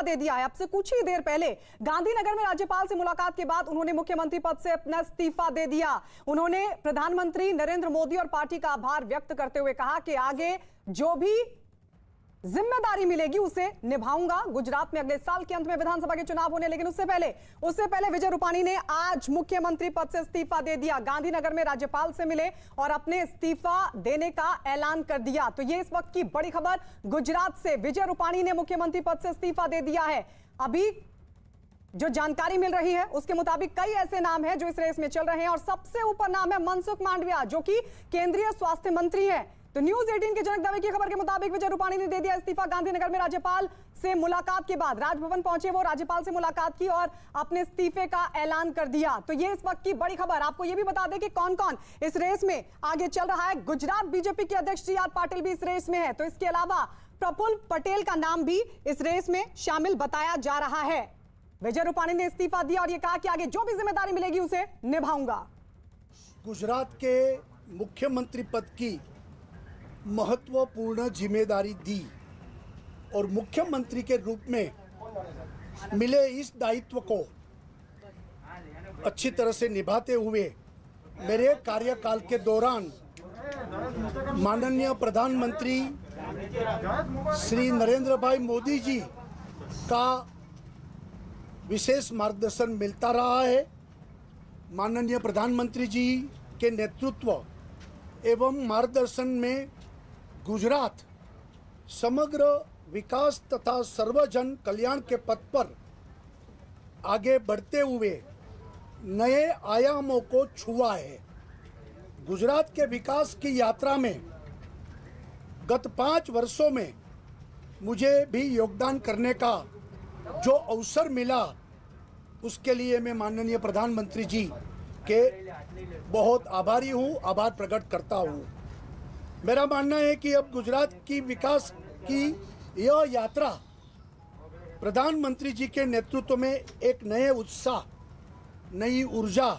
दे दिया है। अब से कुछ ही देर पहले गांधीनगर में राज्यपाल से मुलाकात के बाद उन्होंने मुख्यमंत्री पद से अपना इस्तीफा दे दिया। उन्होंने प्रधानमंत्री नरेंद्र मोदी और पार्टी का आभार व्यक्त करते हुए कहा कि आगे जो भी जिम्मेदारी मिलेगी उसे निभाऊंगा। गुजरात में अगले साल के अंत में विधानसभा के चुनाव होने, लेकिन उससे पहले विजय रूपाणी ने आज मुख्यमंत्री पद से इस्तीफा दे दिया। गांधीनगर में राज्यपाल से मिले और अपने इस्तीफा देने का ऐलान कर दिया। तो ये इस वक्त की बड़ी खबर गुजरात से, विजय रूपाणी ने मुख्यमंत्री पद से इस्तीफा दे दिया है। अभी जो जानकारी मिल रही है उसके मुताबिक कई ऐसे नाम हैं जो इस रेस में चल रहे हैं और सबसे ऊपर नाम है मनसुख मांडविया, जो कि केंद्रीय स्वास्थ्य मंत्री है। तो न्यूज 18 के जनक दवे की खबर के मुताबिक विजय रूपाणी ने दे दिया इस्तीफा। गांधीनगर में राज्यपाल से मुलाकात के बाद राजभवन पहुंचे वो, राज्यपाल से मुलाकात की और अपने इस्तीफे का ऐलान कर दिया। तो ये इस वक्त की बड़ी खबर। आपको ये भी बता दें कि कौन कौन इस रेस में आगे चल रहा है। गुजरात बीजेपी के अध्यक्ष सी आर पाटिल भी इस रेस में है। तो इसके अलावा प्रफुल्ल पटेल का नाम भी इस रेस में शामिल बताया जा रहा है। विजय रूपाणी ने इस्तीफा दिया और ये कहा कि आगे जो भी जिम्मेदारी मिलेगी उसे निभाऊंगा। गुजरात के मुख्यमंत्री पद की महत्वपूर्ण जिम्मेदारी दी और मुख्यमंत्री के रूप में मिले इस दायित्व को अच्छी तरह से निभाते हुए मेरे कार्यकाल के दौरान माननीय प्रधानमंत्री श्री नरेंद्र भाई मोदी जी का विशेष मार्गदर्शन मिलता रहा है। माननीय प्रधानमंत्री जी के नेतृत्व एवं मार्गदर्शन में गुजरात समग्र विकास तथा सर्वजन कल्याण के पथ पर आगे बढ़ते हुए नए आयामों को छुआ है। गुजरात के विकास की यात्रा में गत 5 वर्षों में मुझे भी योगदान करने का जो अवसर मिला, उसके लिए मैं माननीय प्रधानमंत्री जी के बहुत आभारी हूँ, आभार प्रकट करता हूँ। मेरा मानना है कि अब गुजरात की विकास की यह यात्रा प्रधानमंत्री जी के नेतृत्व में एक नए उत्साह, नई ऊर्जा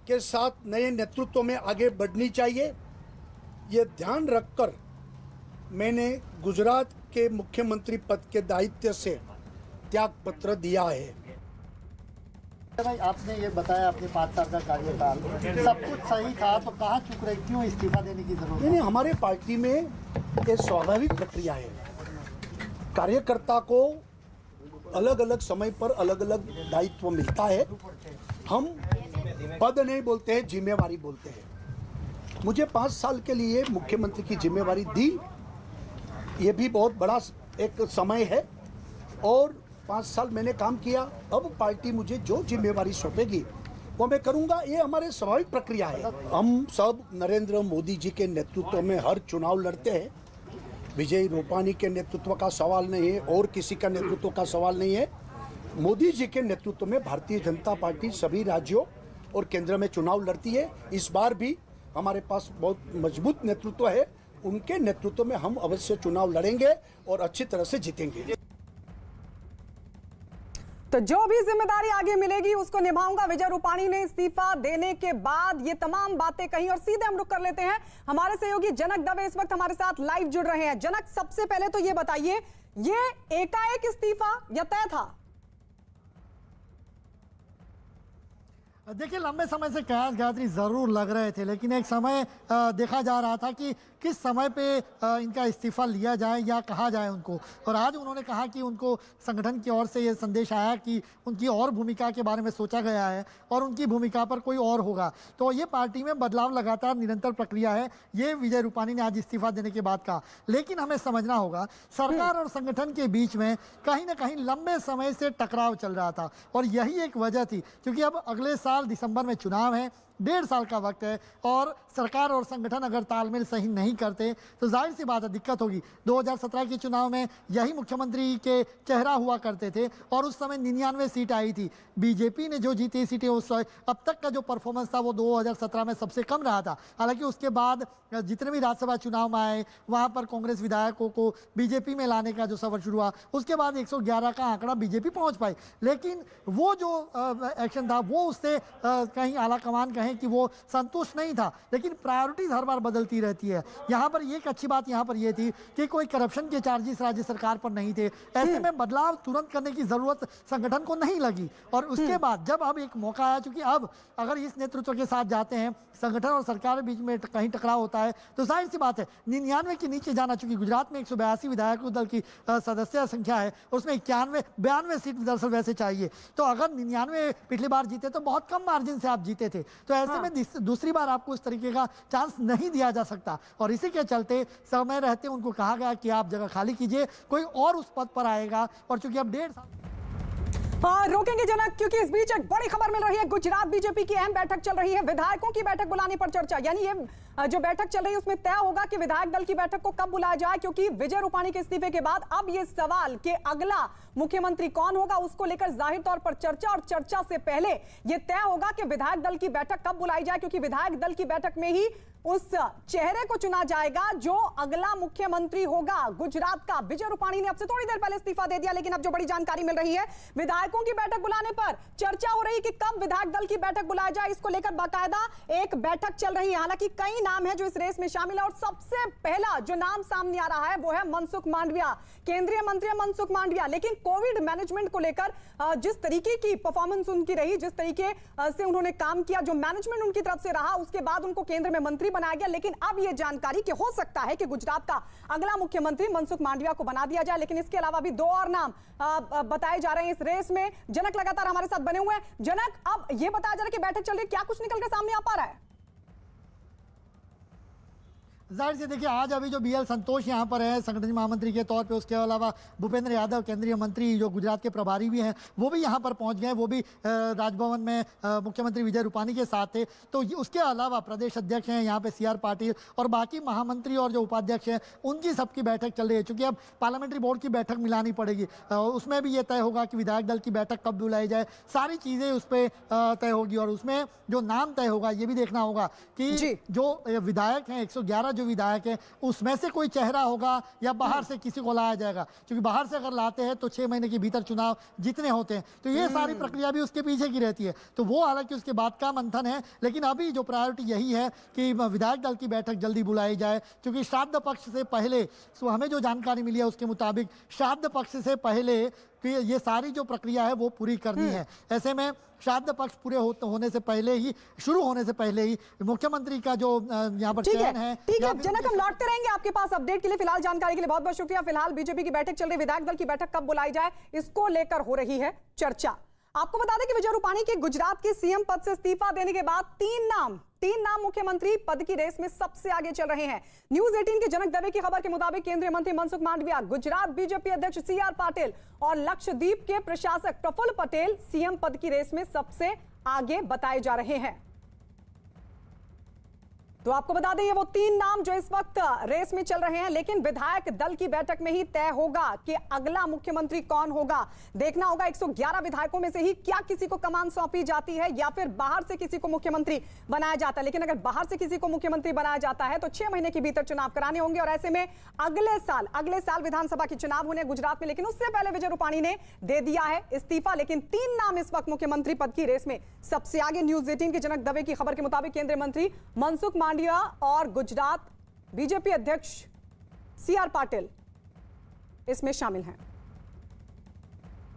के साथ नए नेतृत्व में आगे बढ़नी चाहिए। ये ध्यान रखकर मैंने गुजरात के मुख्यमंत्री पद के दायित्व से त्याग पत्र दिया है। भाई, आपने ये बताया अपने 5 साल का कार्यकाल सब कुछ सही था, तो कहाँ चुक रही, क्यों इस्तीफा देने की जरूरत है? नहीं, हमारे पार्टी में ये स्वाभाविक प्रक्रिया है। कार्यकर्ता को अलग अलग समय पर अलग अलग दायित्व मिलता है। हम पद नहीं बोलते हैं, जिम्मेवारी बोलते हैं। मुझे 5 साल के लिए मुख्यमंत्री की जिम्मेवारी दी, ये भी बहुत बड़ा एक समय है और 5 साल मैंने काम किया। अब पार्टी मुझे जो जिम्मेवारी सौंपेगी वो मैं करूंगा। ये हमारे स्वाभाविक प्रक्रिया है। हम सब नरेंद्र मोदी जी के नेतृत्व में हर चुनाव लड़ते हैं। विजय रूपाणी के नेतृत्व का सवाल नहीं है और किसी का नेतृत्व का सवाल नहीं है। मोदी जी के नेतृत्व में भारतीय जनता पार्टी सभी राज्यों और केंद्र में चुनाव लड़ती है। इस बार भी हमारे पास बहुत मजबूत नेतृत्व है। उनके नेतृत्व में हम अवश्य चुनाव लड़ेंगे और अच्छी तरह से जीतेंगे। तो जो भी जिम्मेदारी आगे मिलेगी उसको निभाऊंगा। विजय रूपाणी ने इस्तीफा देने के बाद ये तमाम बातें कही और सीधे हम रुक कर लेते हैं। हमारे सहयोगी जनक दवे इस वक्त हमारे साथ लाइव जुड़ रहे हैं। जनक, सबसे पहले तो ये बताइए, ये एकाएक इस्तीफा या तय था? देखिए, लंबे समय से कयास गायत्री ज़रूर लग रहे थे, लेकिन एक समय देखा जा रहा था कि किस समय पे इनका इस्तीफा लिया जाए या कहा जाए उनको। और आज उन्होंने कहा कि उनको संगठन की ओर से ये संदेश आया कि उनकी और भूमिका के बारे में सोचा गया है और उनकी भूमिका पर कोई और होगा। तो ये पार्टी में बदलाव लगातार निरंतर प्रक्रिया है, ये विजय रूपाणी ने आज इस्तीफा देने के बाद कहा। लेकिन हमें समझना होगा, सरकार और संगठन के बीच में कहीं ना कहीं लंबे समय से टकराव चल रहा था और यही एक वजह थी, क्योंकि अब अगले साल दिसंबर में चुनाव है, 1.5 साल का वक्त है और सरकार और संगठन अगर तालमेल सही नहीं करते तो जाहिर सी बात है दिक्कत होगी। 2017 के चुनाव में यही मुख्यमंत्री के चेहरा हुआ करते थे और उस समय 99 सीट आई थी। बीजेपी ने जो जीती सीटें उस अब तक का जो परफॉर्मेंस था वो 2017 में सबसे कम रहा था। हालांकि उसके बाद जितने भी राज्यसभा चुनाव में आए वहाँ पर कांग्रेस विधायकों को बीजेपी में लाने का जो सफर शुरू हुआ, उसके बाद 111 का आंकड़ा बीजेपी पहुँच पाई। लेकिन वो जो एक्शन था वो उससे कहीं आला कमान कहें हैं कि वो संतुष्ट नहीं था, लेकिन प्रायोरिटीज हर बार बदलती रहती है। यहाँ पर एक अच्छी बात यहाँ पर ये थी कि कोई करप्शन के चार्जेस राज्य सरकार पर नहीं थे, ऐसे में बदलाव तुरंत करने की जरूरत संगठन को नहीं लगी। और उसके बाद जब अब एक मौका आया, क्योंकि अब अगर इस नेतृत्व के साथ जाते हैं, संगठन और सरकार के बीच में कहीं टकराव होता है, तो जाहिर सी बात है 99 के नीचे जाना, चूंकि गुजरात में 182 विधायक दल की सदस्य संख्या है, उसमें 92 सीट दरअसल वैसे चाहिए। तो अगर 99 पिछली बार जीते तो बहुत कम मार्जिन से आप जीते थे, तो ऐसे में दूसरी बार आपको इस तरीके का चांस नहीं दिया जा सकता। और इसी के चलते समय रहते उनको कहा गया कि आप जगह खाली कीजिए, कोई और उस पद पर आएगा। और चूंकि अब 1.5 साल रोकेंगे जनक, क्योंकि इस बीच एक बड़ी खबर मिल रही है। गुजरात बीजेपी की अहम बैठक चल रही है, विधायकों की बैठक बुलाने पर चर्चा। यानी ये जो बैठक चल रही है उसमें तय होगा कि विधायक दल की बैठक को कब बुलाया जाए, क्योंकि विजय रूपाणी के इस्तीफे के बाद अब ये सवाल कि अगला मुख्यमंत्री कौन होगा उसको लेकर जाहिर तौर पर चर्चा, और चर्चा से पहले यह तय होगा कि विधायक दल की बैठक कब बुलाई जाए, क्योंकि विधायक दल की बैठक में ही उस चेहरे को चुना जाएगा जो अगला मुख्यमंत्री होगा गुजरात का। विजय रूपाणी ने अब से थोड़ी देर पहले इस्तीफा दे दिया, लेकिन अब जो बड़ी जानकारी मिल रही है, विधायकों की बैठक बुलाने पर चर्चा हो रही है कि कब विधायक दल की बैठक बुलाया जाए। इसको लेकर बाकायदा एक बैठक चल रही है। हालांकि कई नाम है जो इस रेस में शामिल है, और सबसे पहला जो नाम सामने आ रहा है वो है मनसुख मांडविया, केंद्रीय मंत्री मनसुख मांडविया। लेकिन कोविड मैनेजमेंट को लेकर जिस तरीके की परफॉर्मेंस उनकी रही, जिस तरीके से उन्होंने काम किया, जो मैनेजमेंट उनकी तरफ से रहा, उसके बाद उनको केंद्र में मंत्री बनाया गया। लेकिन अब यह जानकारी कि हो सकता है कि गुजरात का अगला मुख्यमंत्री मनसुख मांडविया को बना दिया जाए। लेकिन इसके अलावा भी 2 और नाम बताए जा रहे हैं इस रेस में। जनक लगातार हमारे साथ बने हुए हैं। जनक, अब यह बताया जा रहा है कि बैठक चल रही है, क्या कुछ निकल कर सामने आ पा रहा है? जाहिर से देखिए, आज अभी जो BL संतोष यहाँ पर है संगठन महामंत्री के तौर पे, उसके अलावा भूपेंद्र यादव केंद्रीय मंत्री जो गुजरात के प्रभारी भी हैं वो भी यहाँ पर पहुँच गए, वो भी राजभवन में मुख्यमंत्री विजय रूपाणी के साथ थे। तो उसके अलावा प्रदेश अध्यक्ष हैं यहाँ पे CR पाटिल, और बाकी महामंत्री और जो उपाध्यक्ष हैं उनकी सबकी बैठक चल रही है। चूँकि अब पार्लियामेंट्री बोर्ड की बैठक मिलानी पड़ेगी, उसमें भी ये तय होगा कि विधायक दल की बैठक कब बुलाई जाए, सारी चीज़ें उस पर तय होगी। और उसमें जो नाम तय होगा ये भी देखना होगा कि जो विधायक हैं 111 जो विधायक है उसमें से कोई चेहरा होगा या बाहर से किसी को लाया जाएगा, क्योंकि बाहर से अगर लाते हैं तो 6 महीने के भीतर चुनाव जितने होते हैं, तो ये सारी प्रक्रिया भी उसके पीछे की रहती है। तो वो हालांकि उसके बाद का मंथन है, लेकिन अभी जो प्रायोरिटी यही है कि विधायक दल की बैठक जल्दी बुलाई जाए, क्योंकि श्राद्ध पक्ष से पहले हमें जो जानकारी मिली है उसके मुताबिक श्राद्ध पक्ष से पहले कि ये सारी जो प्रक्रिया है वो पूरी करनी है। ऐसे में श्राद्ध पक्ष पूरे होने से पहले ही, शुरू होने से पहले ही मुख्यमंत्री का जो यहाँ पर चयन है। ठीक है जनक, हम लौटते रहेंगे आपके पास अपडेट के लिए। फिलहाल जानकारी के लिए बहुत बहुत शुक्रिया। फिलहाल बीजेपी की बैठक चल रही, विधायक दल की बैठक कब बुलाई जाए इसको लेकर हो रही है चर्चा। आपको बता दें कि विजय रूपाणी के गुजरात के CM पद से इस्तीफा देने के बाद 3 नाम मुख्यमंत्री पद की रेस में सबसे आगे चल रहे हैं। न्यूज 18 के जनक दवे की खबर के मुताबिक केंद्रीय मंत्री मनसुख मांडविया, गुजरात बीजेपी अध्यक्ष CR पाटिल और लक्षद्वीप के प्रशासक प्रफुल्ल पटेल CM पद की रेस में सबसे आगे बताए जा रहे हैं। तो आपको बता दें ये वो 3 नाम जो इस वक्त रेस में चल रहे हैं, लेकिन विधायक दल की बैठक में ही तय होगा कि अगला मुख्यमंत्री कौन होगा। देखना होगा 111 विधायकों में से ही क्या किसी को कमान सौंपी जाती है या फिर बाहर से किसी को मुख्यमंत्री बनाया जाता है। लेकिन अगर बाहर से किसी को मुख्यमंत्री बनाया जाता है तो 6 महीने के भीतर चुनाव कराने होंगे, और ऐसे में अगले साल विधानसभा के चुनाव होने गुजरात में। लेकिन उससे पहले विजय रूपाणी ने दे दिया है इस्तीफा। लेकिन 3 नाम इस वक्त मुख्यमंत्री पद की रेस में सबसे आगे। न्यूज 18 के जनक दवे की खबर के मुताबिक केंद्रीय मंत्री मनसुख मांडविया और गुजरात बीजेपी अध्यक्ष CR पाटिल इसमें शामिल हैं।